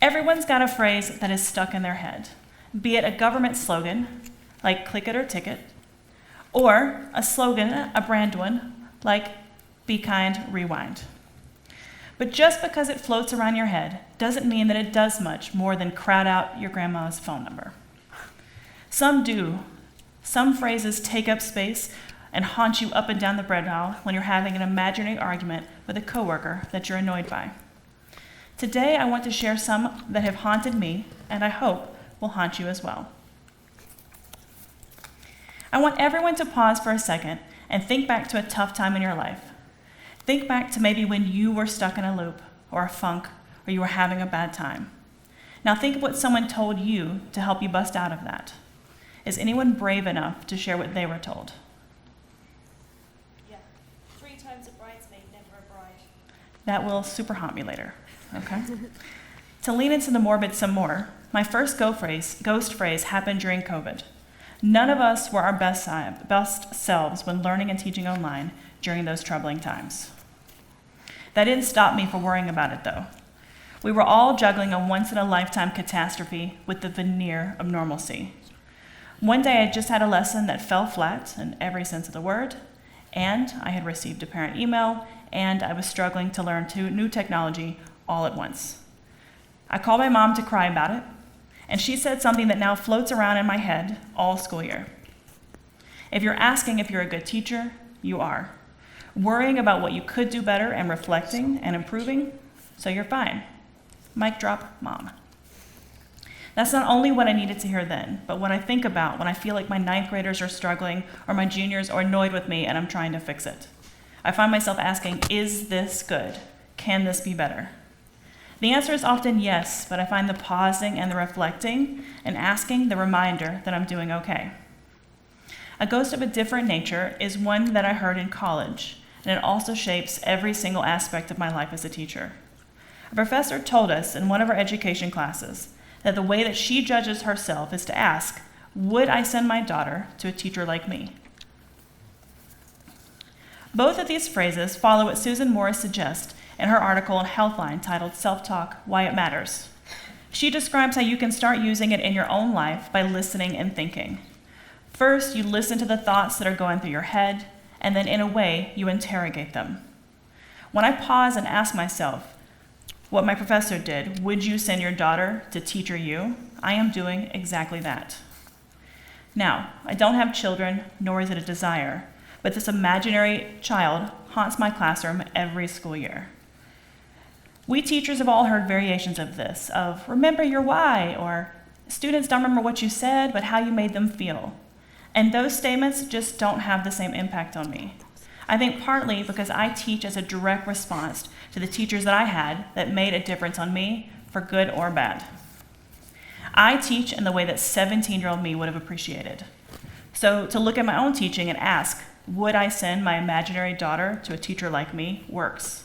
Everyone's got a phrase that is stuck in their head, be it a government slogan, like click it or ticket, or a slogan, a brand one, like be kind, rewind. But just because it floats around your head doesn't mean that it does much more than crowd out your grandma's phone number. Some do. Some phrases take up space and haunt you up and down the bread aisle when you're having an imaginary argument with a coworker that you're annoyed by. Today, I want to share some that have haunted me, and I hope will haunt you as well. I want everyone to pause for a second and think back to a tough time in your life. Think back to maybe when you were stuck in a loop or a funk or you were having a bad time. Now think of what someone told you to help you bust out of that. Is anyone brave enough to share what they were told? Yeah, 3 times a bridesmaid, never a bride. That will super haunt me later, okay? To lean into the morbid some more, my first ghost phrase happened during COVID. None of us were our best selves when learning and teaching online during those troubling times. That didn't stop me from worrying about it, though. We were all juggling a once-in-a-lifetime catastrophe with the veneer of normalcy. One day I just had a lesson that fell flat in every sense of the word, and I had received a parent email, and I was struggling to learn new technology all at once. I called my mom to cry about it, and she said something that now floats around in my head all school year. If you're asking if you're a good teacher, you are. Worrying about what you could do better and reflecting and improving, so you're fine. Mic drop, mom. That's not only what I needed to hear then, but what I think about when I feel like my 9th graders are struggling or my juniors are annoyed with me and I'm trying to fix it. I find myself asking, is this good? Can this be better? The answer is often yes, but I find the pausing and the reflecting and asking the reminder that I'm doing okay. A ghost of a different nature is one that I heard in college, and it also shapes every single aspect of my life as a teacher. A professor told us in one of our education classes that the way that she judges herself is to ask, would I send my daughter to a teacher like me? Both of these phrases follow what Susan Morris suggests in her article on Healthline titled Self-Talk, Why It Matters. She describes how you can start using it in your own life by listening and thinking. First, you listen to the thoughts that are going through your head, and then in a way, you interrogate them. When I pause and ask myself, what my professor did, would you send your daughter to teacher you? I am doing exactly that. Now, I don't have children, nor is it a desire, but this imaginary child haunts my classroom every school year. We teachers have all heard variations of this, of remember your why, or students don't remember what you said, but how you made them feel. And those statements just don't have the same impact on me. I think partly because I teach as a direct response to the teachers that I had that made a difference on me, for good or bad. I teach in the way that 17-year-old me would have appreciated. So to look at my own teaching and ask, would I send my imaginary daughter to a teacher like me, works.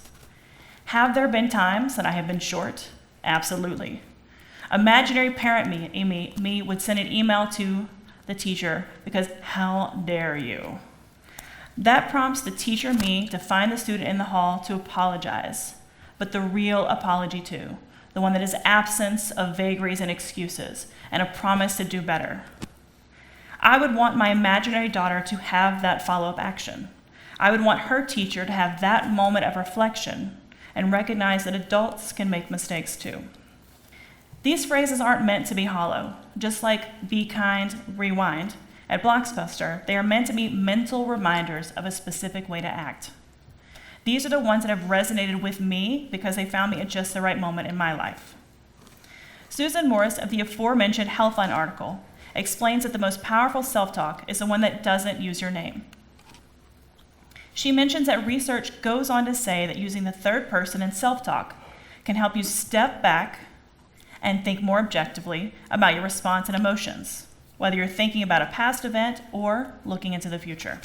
Have there been times that I have been short? Absolutely. Imaginary parent me would send an email to the teacher because how dare you? That prompts the teacher me to find the student in the hall to apologize, but the real apology too, the one that is absence of vagaries and excuses and a promise to do better. I would want my imaginary daughter to have that follow-up action. I would want her teacher to have that moment of reflection and recognize that adults can make mistakes too. These phrases aren't meant to be hollow. Just like be kind, rewind, at Blockbuster, they are meant to be mental reminders of a specific way to act. These are the ones that have resonated with me because they found me at just the right moment in my life. Susan Morris of the aforementioned Healthline article explains that the most powerful self-talk is the one that doesn't use your name. She mentions that research goes on to say that using the third person in self-talk can help you step back and think more objectively about your response and emotions, whether you're thinking about a past event or looking into the future.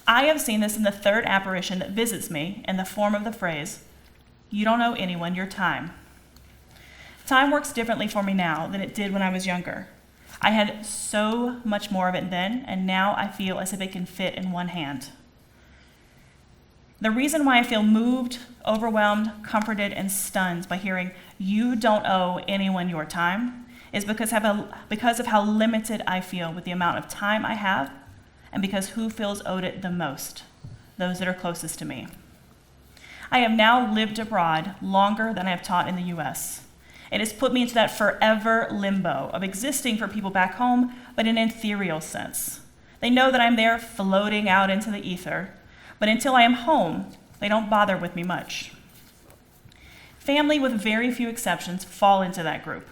I have seen this in the third apparition that visits me in the form of the phrase, you don't owe anyone your time. Time works differently for me now than it did when I was younger. I had so much more of it then, and now I feel as if it can fit in one hand. The reason why I feel moved, overwhelmed, comforted, and stunned by hearing you don't owe anyone your time is because of how limited I feel with the amount of time I have, and because who feels owed it the most, those that are closest to me. I have now lived abroad longer than I have taught in the U.S. It has put me into that forever limbo of existing for people back home, but in an ethereal sense. They know that I'm there floating out into the ether, but until I am home, they don't bother with me much. Family, with very few exceptions, fall into that group.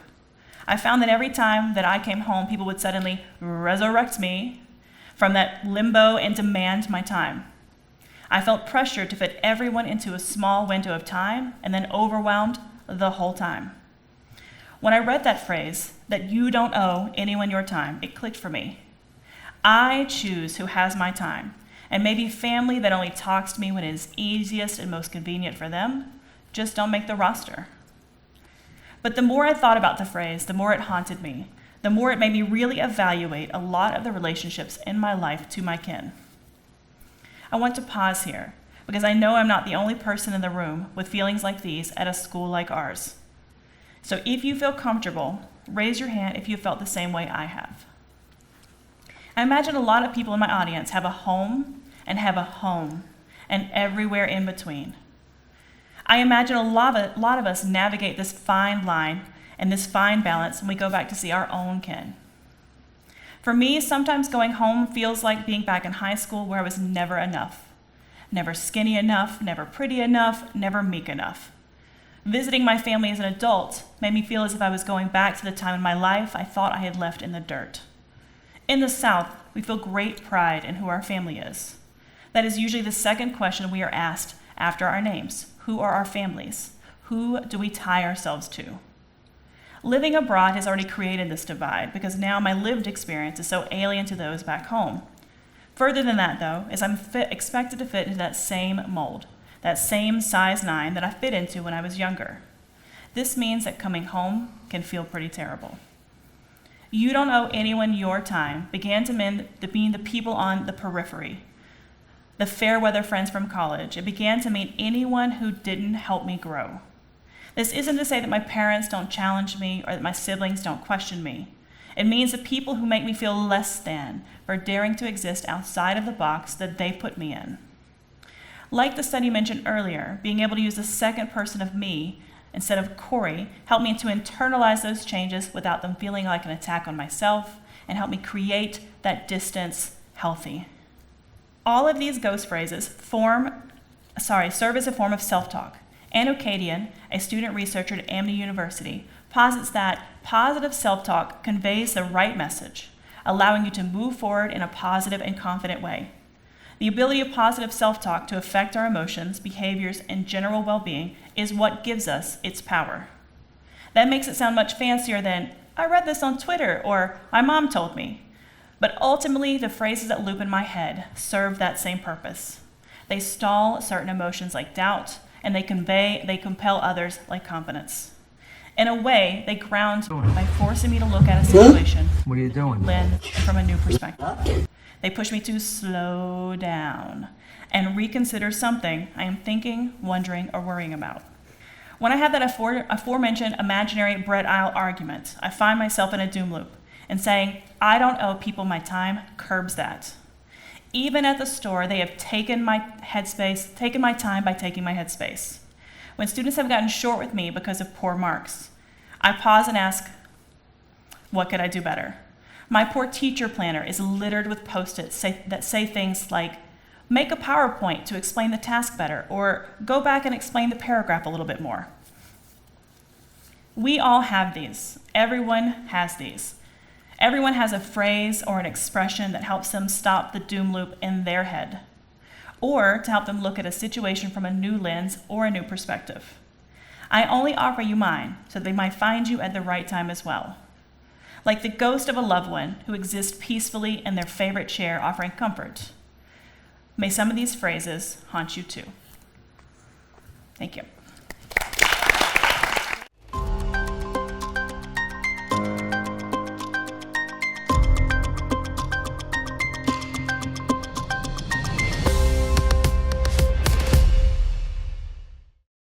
I found that every time that I came home, people would suddenly resurrect me from that limbo and demand my time. I felt pressured to fit everyone into a small window of time and then overwhelmed the whole time. When I read that phrase, that you don't owe anyone your time, it clicked for me. I choose who has my time, and maybe family that only talks to me when it is easiest and most convenient for them just don't make the roster. But the more I thought about the phrase, the more it haunted me, the more it made me really evaluate a lot of the relationships in my life to my kin. I want to pause here because I know I'm not the only person in the room with feelings like these at a school like ours. So if you feel comfortable, raise your hand if you felt the same way I have. I imagine a lot of people in my audience have a home and everywhere in between. I imagine a lot of us navigate this fine line and this fine balance when we go back to see our own kin. For me, sometimes going home feels like being back in high school where I was never enough. Never skinny enough, never pretty enough, never meek enough. Visiting my family as an adult made me feel as if I was going back to the time in my life I thought I had left in the dirt. In the South, we feel great pride in who our family is. That is usually the second question we are asked after our names. Who are our families? Who do we tie ourselves to? Living abroad has already created this divide because now my lived experience is so alien to those back home. Further than that, though, is I'm expected to fit into that same mold, that same size 9 that I fit into when I was younger. This means that coming home can feel pretty terrible. You don't owe anyone your time began to mean the people on the periphery, the fair weather friends from college. It began to mean anyone who didn't help me grow. This isn't to say that my parents don't challenge me or that my siblings don't question me. It means the people who make me feel less than for daring to exist outside of the box that they put me in. Like the study mentioned earlier, being able to use the second person of me instead of Cory helped me to internalize those changes without them feeling like an attack on myself and helped me create that distance healthy. All of these ghost phrases serve as a form of self-talk. Ann Okadian, a student researcher at Amity University, posits that positive self-talk conveys the right message, allowing you to move forward in a positive and confident way. The ability of positive self-talk to affect our emotions, behaviors, and general well-being is what gives us its power. That makes it sound much fancier than, I read this on Twitter, or my mom told me. But ultimately, the phrases that loop in my head serve that same purpose. They stall certain emotions like doubt, and they compel others like confidence. In a way, they ground by forcing me to look at a situation What are you doing? from a new perspective. They push me to slow down and reconsider something I am thinking, wondering, or worrying about. When I have that aforementioned imaginary bread aisle argument, I find myself in a doom loop, and saying, I don't owe people my time curbs that. Even at the store, they have taken my time by taking my headspace. When students have gotten short with me because of poor marks, I pause and ask, what could I do better? My poor teacher planner is littered with Post-its that say things like, make a PowerPoint to explain the task better, or go back and explain the paragraph a little bit more. We all have these. Everyone has these. Everyone has a phrase or an expression that helps them stop the doom loop in their head, or to help them look at a situation from a new lens or a new perspective. I only offer you mine so they might find you at the right time as well. Like the ghost of a loved one who exists peacefully in their favorite chair offering comfort. May some of these phrases haunt you too. Thank you.